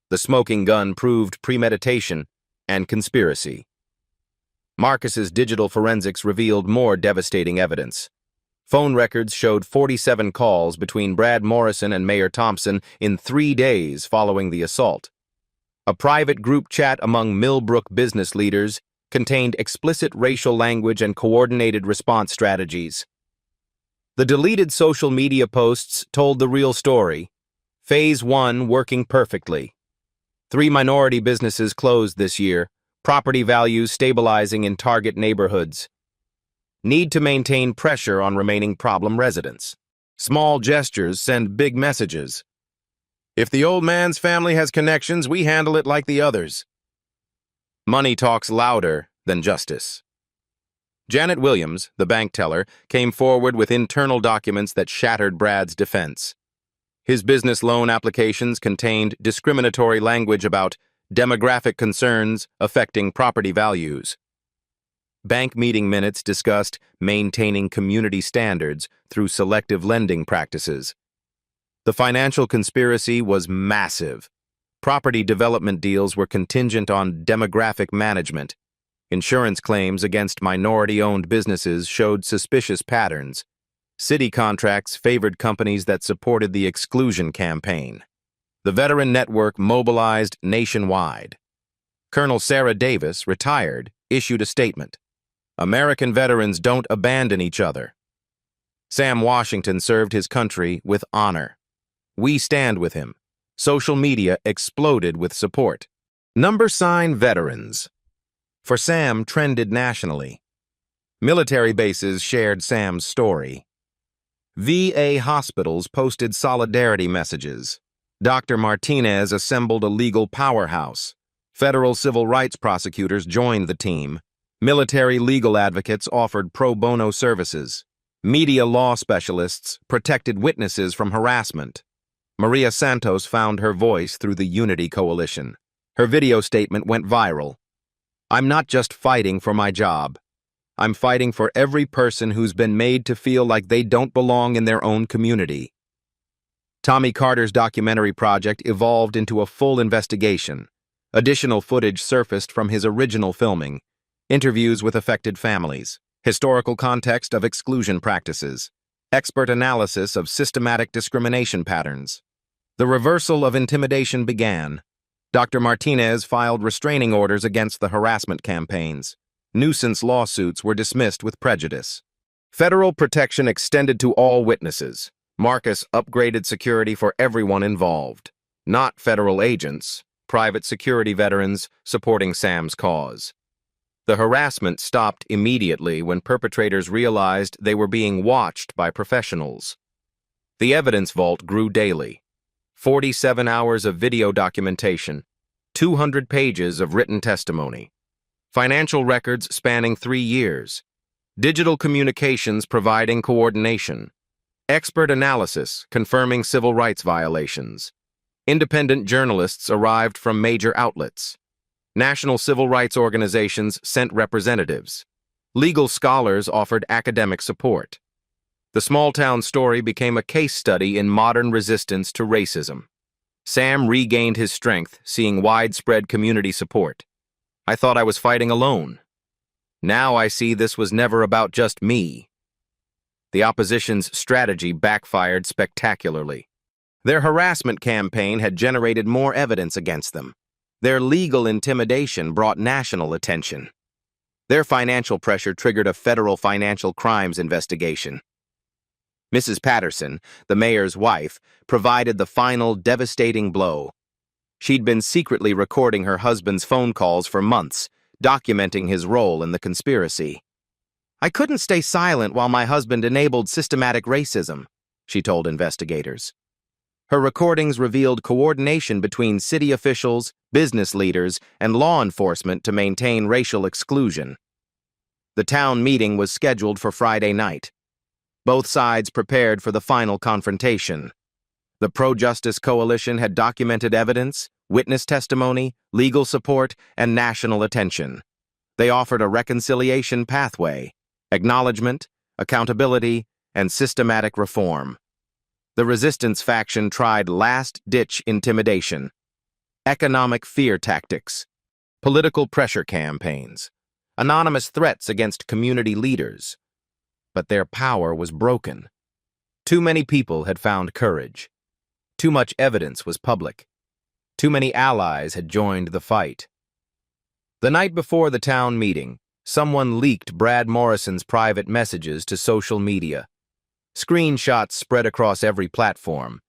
Speaker 1: The smoking gun proved premeditation and conspiracy. Marcus's digital forensics revealed more devastating evidence. Phone records showed 47 calls between Brad Morrison and Mayor Thompson in 3 days following the assault. A private group chat among Millbrook business leaders contained explicit racial language and coordinated response strategies. The deleted social media posts told the real story. Phase 1 working perfectly. 3 minority businesses closed this year, property values stabilizing in target neighborhoods. Need to maintain pressure on remaining problem residents. Small gestures send big messages. If the old man's family has connections, we handle it like the others. Money talks louder than justice. Janet Williams, the bank teller, came forward with internal documents that shattered Brad's defense. His business loan applications contained discriminatory language about demographic concerns affecting property values. Bank meeting minutes discussed maintaining community standards through selective lending practices. The financial conspiracy was massive. Property development deals were contingent on demographic management. Insurance claims against minority-owned businesses showed suspicious patterns. City contracts favored companies that supported the exclusion campaign. The veteran network mobilized nationwide. Colonel Sarah Davis, retired, issued a statement. American veterans don't abandon each other. Sam Washington served his country with honor. We stand with him. Social media exploded with support. Number sign veterans. For Sam trended nationally. Military bases shared Sam's story. VA hospitals posted solidarity messages. Dr. Martinez assembled a legal powerhouse. Federal civil rights prosecutors joined the team. Military legal advocates offered pro bono services. Media law specialists protected witnesses from harassment. Maria Santos found her voice through the Unity Coalition. Her video statement went viral. I'm not just fighting for my job. I'm fighting for every person who's been made to feel like they don't belong in their own community. Tommy Carter's documentary project evolved into a full investigation. Additional footage surfaced from his original filming. Interviews with affected families. Historical context of exclusion practices. Expert analysis of systematic discrimination patterns. The reversal of intimidation began. Dr. Martinez filed restraining orders against the harassment campaigns. Nuisance lawsuits were dismissed with prejudice. Federal protection extended to all witnesses. Marcus upgraded security for everyone involved. Not federal agents, private security veterans supporting Sam's cause. The harassment stopped immediately when perpetrators realized they were being watched by professionals. The evidence vault grew daily. 47 hours of video documentation, 200 pages of written testimony. Financial records spanning 3 years. Digital communications providing coordination. Expert analysis confirming civil rights violations. Independent journalists arrived from major outlets. National civil rights organizations sent representatives. Legal scholars offered academic support. The small-town story became a case study in modern resistance to racism. Sam regained his strength, seeing widespread community support. I thought I was fighting alone. Now I see this was never about just me. The opposition's strategy backfired spectacularly. Their harassment campaign had generated more evidence against them. Their legal intimidation brought national attention. Their financial pressure triggered a federal financial crimes investigation. Mrs. Patterson, the mayor's wife, provided the final devastating blow. She'd been secretly recording her husband's phone calls for months, documenting his role in the conspiracy. I couldn't stay silent while my husband enabled systematic racism, she told investigators. Her recordings revealed coordination between city officials, business leaders, and law enforcement to maintain racial exclusion. The town meeting was scheduled for Friday night. Both sides prepared for the final confrontation. The pro-justice coalition had documented evidence, witness testimony, legal support, and national attention. They offered a reconciliation pathway, acknowledgement, accountability, and systematic reform. The resistance faction tried last-ditch intimidation, economic fear tactics, political pressure campaigns, anonymous threats against community leaders. But their power was broken. Too many people had found courage. Too much evidence was public. Too many allies had joined the fight. The night before the town meeting, someone leaked Brad Morrison's private messages to social media. Screenshots spread across every platform.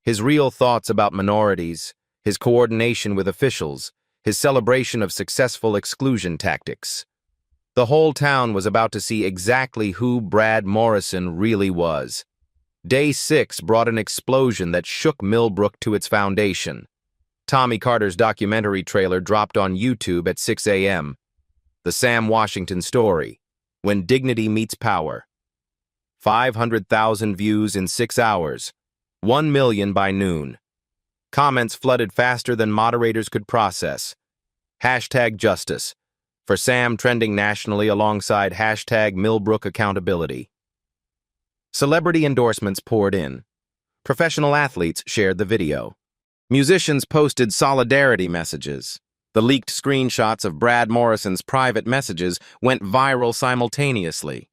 Speaker 1: His real thoughts about minorities, his coordination with officials, his celebration of successful exclusion tactics. The whole town was about to see exactly who Brad Morrison really was. Day 6 brought an explosion that shook Millbrook to its foundation. Tommy Carter's documentary trailer dropped on YouTube at 6 a.m. The Sam Washington Story, When Dignity Meets Power. 500,000 views in 6 hours, 1 million by noon. Comments flooded faster than moderators could process. #Justice, for Sam trending nationally alongside #Millbrook Accountability. Celebrity endorsements poured in. Professional athletes shared the video. Musicians posted solidarity messages. The leaked screenshots of Brad Morrison's private messages went viral simultaneously.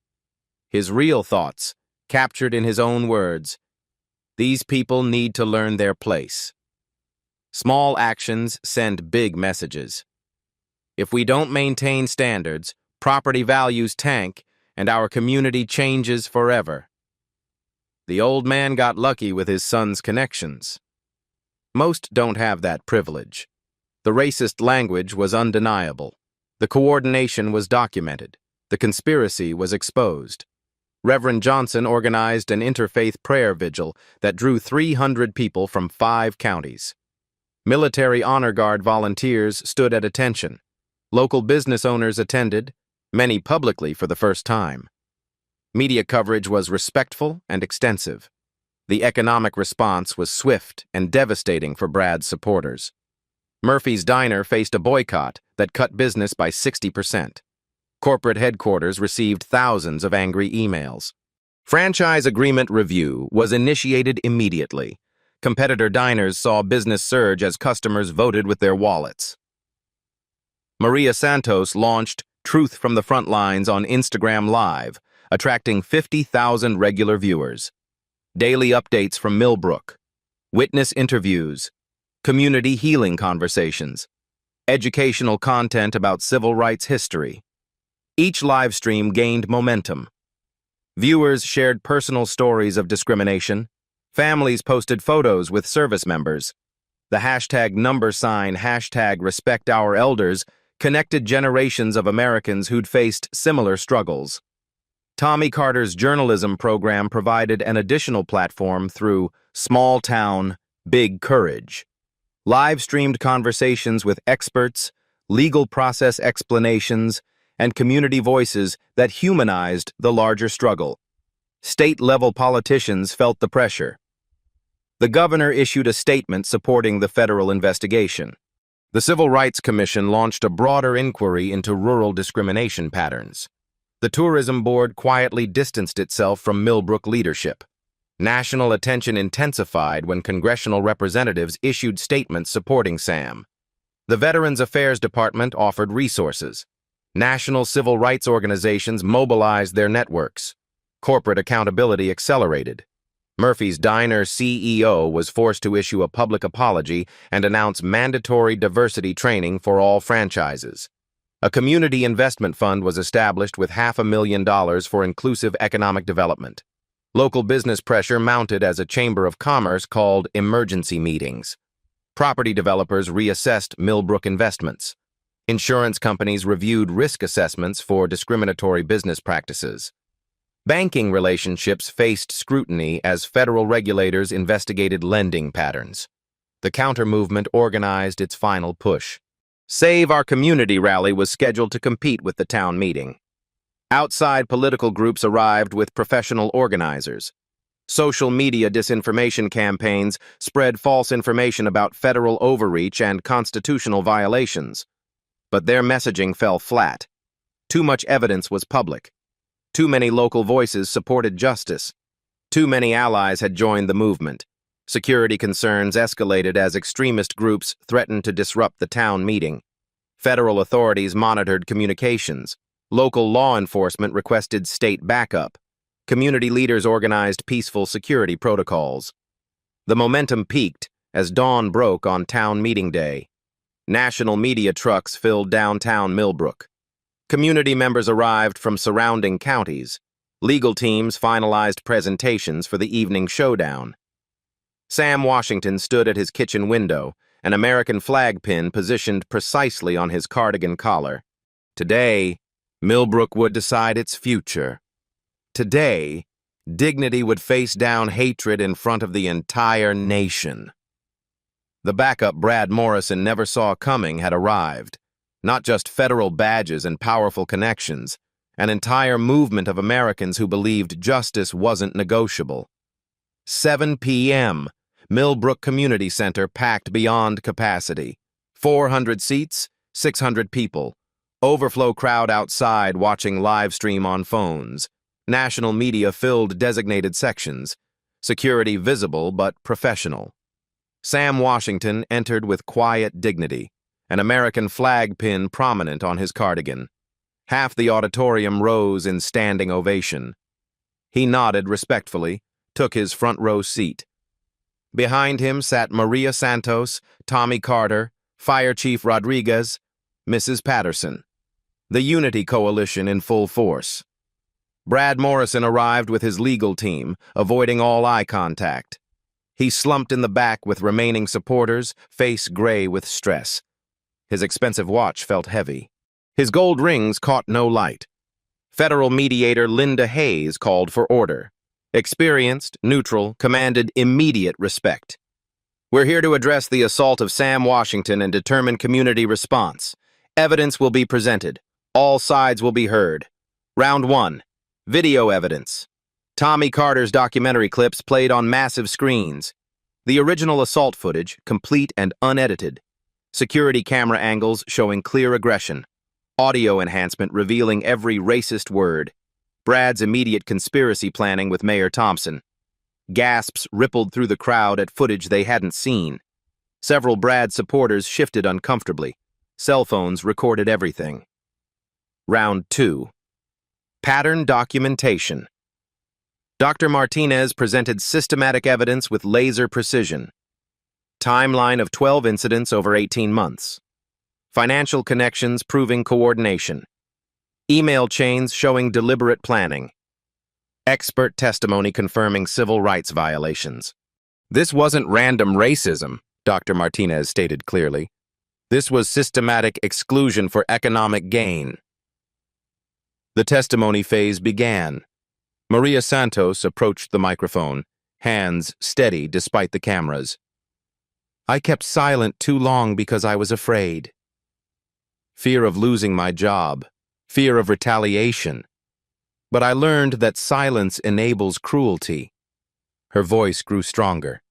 Speaker 1: His real thoughts, captured in his own words. These people need to learn their place. Small actions send big messages. If we don't maintain standards, property values tank, and our community changes forever. The old man got lucky with his son's connections. Most don't have that privilege. The racist language was undeniable. The coordination was documented. The conspiracy was exposed. Reverend Johnson organized an interfaith prayer vigil that drew 300 people from 5 counties. Military Honor Guard volunteers stood at attention. Local business owners attended, many publicly for the first time. Media coverage was respectful and extensive. The economic response was swift and devastating for Brad's supporters. Murphy's Diner faced a boycott that cut business by 60%. Corporate headquarters received thousands of angry emails. Franchise agreement review was initiated immediately. Competitor diners saw business surge as customers voted with their wallets. Maria Santos launched Truth from the Front Lines on Instagram Live, attracting 50,000 regular viewers. Daily updates from Millbrook, witness interviews, community healing conversations, educational content about civil rights history. Each live stream gained momentum. Viewers shared personal stories of discrimination. Families posted photos with service members. The #RespectOurElders connected generations of Americans who'd faced similar struggles. Tommy Carter's journalism program provided an additional platform through Small Town, Big Courage. Live-streamed conversations with experts, legal process explanations, and community voices that humanized the larger struggle. State-level politicians felt the pressure. The governor issued a statement supporting the federal investigation. The Civil Rights Commission launched a broader inquiry into rural discrimination patterns. The Tourism Board quietly distanced itself from Millbrook leadership. National attention intensified when congressional representatives issued statements supporting Sam. The Veterans Affairs Department offered resources. National civil rights organizations mobilized their networks. Corporate accountability accelerated. Murphy's Diner CEO was forced to issue a public apology and announce mandatory diversity training for all franchises. A community investment fund was established with $500,000 for inclusive economic development. Local business pressure mounted as a Chamber of Commerce called emergency meetings. Property developers reassessed Millbrook investments. Insurance companies reviewed risk assessments for discriminatory business practices. Banking relationships faced scrutiny as federal regulators investigated lending patterns. The counter-movement organized its final push. Save Our Community rally was scheduled to compete with the town meeting. Outside political groups arrived with professional organizers. Social media disinformation campaigns spread false information about federal overreach and constitutional violations. But their messaging fell flat. Too much evidence was public. Too many local voices supported justice. Too many allies had joined the movement. Security concerns escalated as extremist groups threatened to disrupt the town meeting. Federal authorities monitored communications. Local law enforcement requested state backup. Community leaders organized peaceful security protocols. The momentum peaked as dawn broke on town meeting day. National media trucks filled downtown Millbrook. Community members arrived from surrounding counties. Legal teams finalized presentations for the evening showdown. Sam Washington stood at his kitchen window, an American flag pin positioned precisely on his cardigan collar. Today, Millbrook would decide its future. Today, dignity would face down hatred in front of the entire nation. The backup Brad Morrison never saw coming had arrived. Not just federal badges and powerful connections, an entire movement of Americans who believed justice wasn't negotiable. 7 p.m., Millbrook Community Center packed beyond capacity. 400 seats, 600 people. Overflow crowd outside watching live stream on phones. National media filled designated sections. Security visible but professional. Sam Washington entered with quiet dignity, an American flag pin prominent on his cardigan. Half the auditorium rose in standing ovation. He nodded respectfully, took his front row seat. Behind him sat Maria Santos, Tommy Carter, Fire Chief Rodriguez, Mrs. Patterson. The Unity Coalition in full force. Brad Morrison arrived with his legal team, avoiding all eye contact. He slumped in the back with remaining supporters, face gray with stress. His expensive watch felt heavy. His gold rings caught no light. Federal mediator Linda Hayes called for order. Experienced, neutral, commanded immediate respect. We're here to address the assault of Sam Washington and determine community response. Evidence will be presented. All sides will be heard. Round 1. Video evidence. Tommy Carter's documentary clips played on massive screens. The original assault footage, complete and unedited. Security camera angles showing clear aggression. Audio enhancement revealing every racist word. Brad's immediate conspiracy planning with Mayor Thompson. Gasps rippled through the crowd at footage they hadn't seen. Several Brad supporters shifted uncomfortably. Cell phones recorded everything. Round 2. Pattern documentation. Dr. Martinez presented systematic evidence with laser precision. Timeline of 12 incidents over 18 months. Financial connections proving coordination. Email chains showing deliberate planning. Expert testimony confirming civil rights violations. This wasn't random racism, Dr. Martinez stated clearly. This was systematic exclusion for economic gain. The testimony phase began. Maria Santos approached the microphone, hands steady despite the cameras. I kept silent too long because I was afraid. Fear of losing my job, fear of retaliation. But I learned that silence enables cruelty. Her voice grew stronger.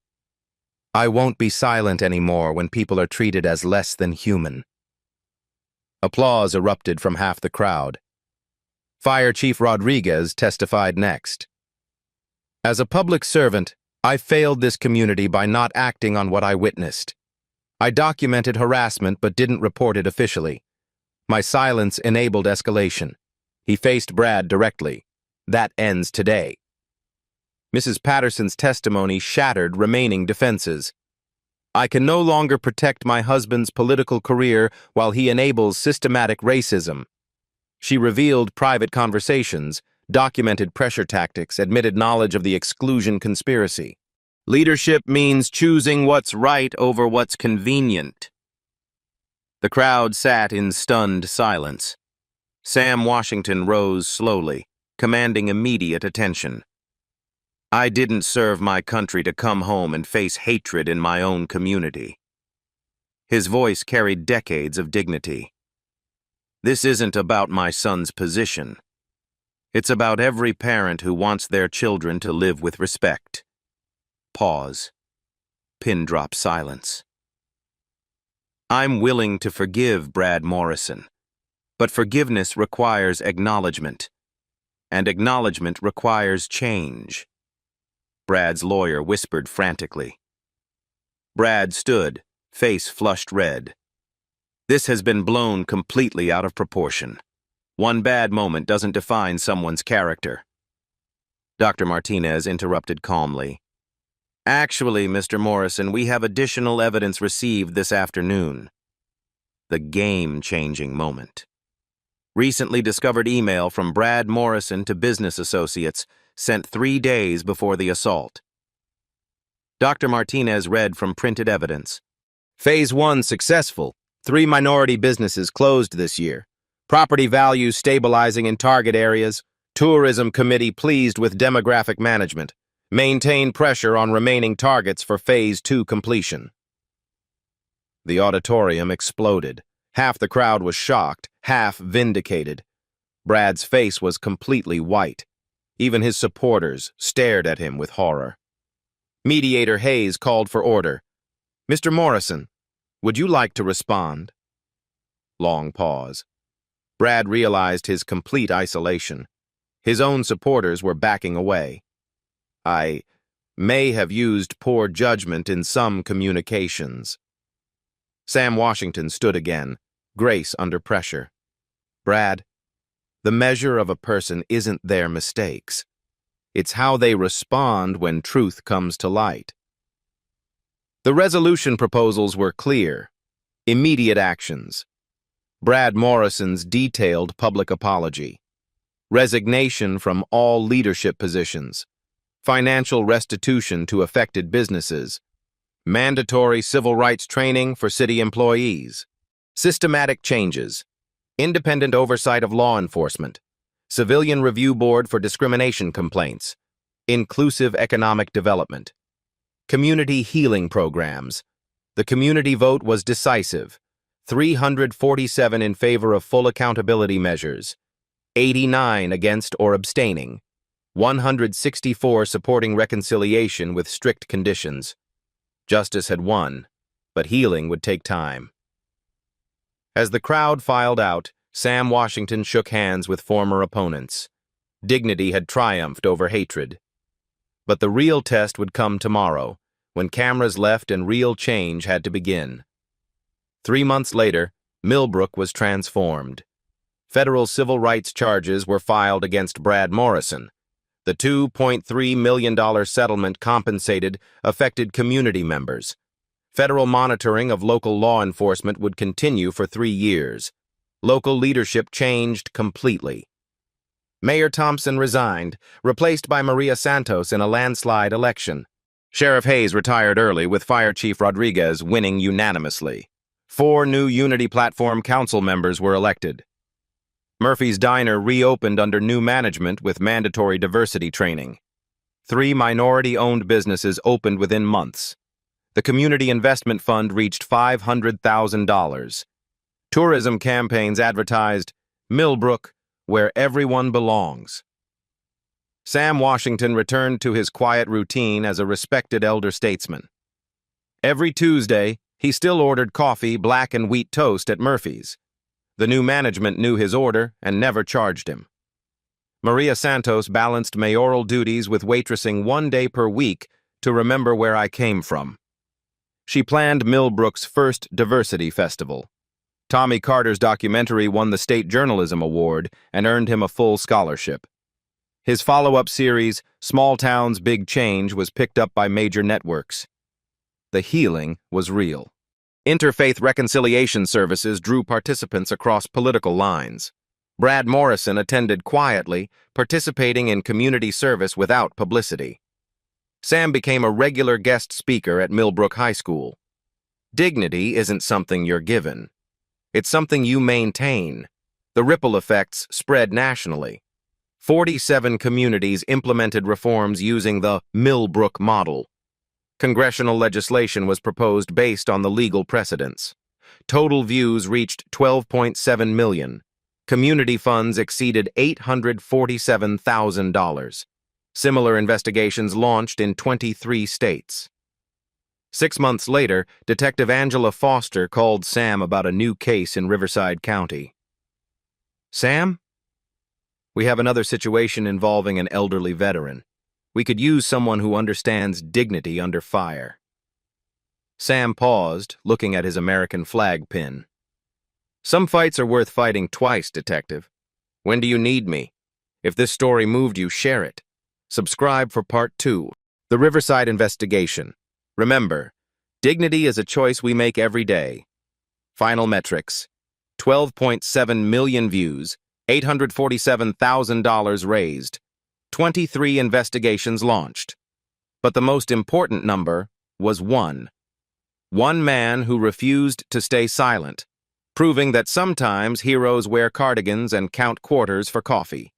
Speaker 1: I won't be silent anymore when people are treated as less than human. Applause erupted from half the crowd. Fire Chief Rodriguez testified next. As a public servant, I failed this community by not acting on what I witnessed. I documented harassment but didn't report it officially. My silence enabled escalation. He faced Brad directly. That ends today. Mrs. Patterson's testimony shattered remaining defenses. I can no longer protect my husband's political career while he enables systematic racism. She revealed private conversations, documented pressure tactics, admitted knowledge of the exclusion conspiracy. Leadership means choosing what's right over what's convenient. The crowd sat in stunned silence. Sam Washington rose slowly, commanding immediate attention. I didn't serve my country to come home and face hatred in my own community. His voice carried decades of dignity. This isn't about my son's position. It's about every parent who wants their children to live with respect. Pause. Pin drop silence. I'm willing to forgive Brad Morrison, but forgiveness requires acknowledgement, and acknowledgement requires change. Brad's lawyer whispered frantically. Brad stood, face flushed red. This has been blown completely out of proportion. One bad moment doesn't define someone's character. Dr. Martinez interrupted calmly. Actually, Mr. Morrison, we have additional evidence received this afternoon. the game-changing moment. Recently discovered email from Brad Morrison to business associates sent 3 days before the assault. Dr. Martinez read from printed evidence. Phase 1 successful. 3 minority businesses closed this year. Property values stabilizing in target areas. Tourism committee pleased with demographic management. Maintain pressure on remaining targets for Phase 2 completion. The auditorium exploded. Half the crowd was shocked, half vindicated. Brad's face was completely white. Even his supporters stared at him with horror. Mediator Hayes called for order. "Mr. Morrison, would you like to respond?" Long pause. Brad realized his complete isolation. His own supporters were backing away. "I may have used poor judgment in some communications." Sam Washington stood again, grace under pressure. "Brad, the measure of a person isn't their mistakes. It's how they respond when truth comes to light." The resolution proposals were clear. Immediate actions. Brad Morrison's detailed public apology. Resignation from all leadership positions. Financial restitution to affected businesses. Mandatory civil rights training for city employees. Systematic changes. Independent oversight of law enforcement. Civilian Review Board for discrimination complaints. Inclusive economic development. Community healing programs. The community vote was decisive. 347 in favor of full accountability measures. 89 against or abstaining. 164 supporting reconciliation with strict conditions. Justice had won, but healing would take time. As the crowd filed out, Sam Washington shook hands with former opponents. Dignity had triumphed over hatred. But the real test would come tomorrow, when cameras left and real change had to begin. 3 months later, Millbrook was transformed. Federal civil rights charges were filed against Brad Morrison. The $2.3 million settlement compensated affected community members. Federal monitoring of local law enforcement would continue for 3 years. Local leadership changed completely. Mayor Thompson resigned, replaced by Maria Santos in a landslide election. Sheriff Hayes retired early, with Fire Chief Rodriguez winning unanimously. 4 new Unity Platform council members were elected. Murphy's Diner reopened under new management with mandatory diversity training. 3 minority-owned businesses opened within months. The Community Investment Fund reached $500,000. Tourism campaigns advertised, "Millbrook, where everyone belongs." Sam Washington returned to his quiet routine as a respected elder statesman. Every Tuesday, he still ordered coffee, black and wheat toast at Murphy's. The new management knew his order and never charged him. Maria Santos balanced mayoral duties with waitressing 1 day per week to remember where I came from. She planned Millbrook's first diversity festival. Tommy Carter's documentary won the State Journalism Award and earned him a full scholarship. His follow-up series, Small Towns, Big Change, was picked up by major networks. The healing was real. Interfaith reconciliation services drew participants across political lines. Brad Morrison attended quietly, participating in community service without publicity. Sam became a regular guest speaker at Millbrook High School. Dignity isn't something you're given. It's something you maintain. The ripple effects spread nationally. 47 communities implemented reforms using the Millbrook model. Congressional legislation was proposed based on the legal precedents. Total views reached 12.7 million. Community funds exceeded $847,000. Similar investigations launched in 23 states. 6 months later, Detective Angela Foster called Sam about a new case in Riverside County. "Sam? We have another situation involving an elderly veteran. We could use someone who understands dignity under fire." Sam paused, looking at his American flag pin. "Some fights are worth fighting twice, Detective. When do you need me? If this story moved you, share it. Subscribe for Part 2. The Riverside Investigation. Remember, dignity is a choice we make every day. Final metrics: 12.7 million views, $847,000 raised, 23 investigations launched. But the most important number was one. One man who refused to stay silent, proving that sometimes heroes wear cardigans and count quarters for coffee.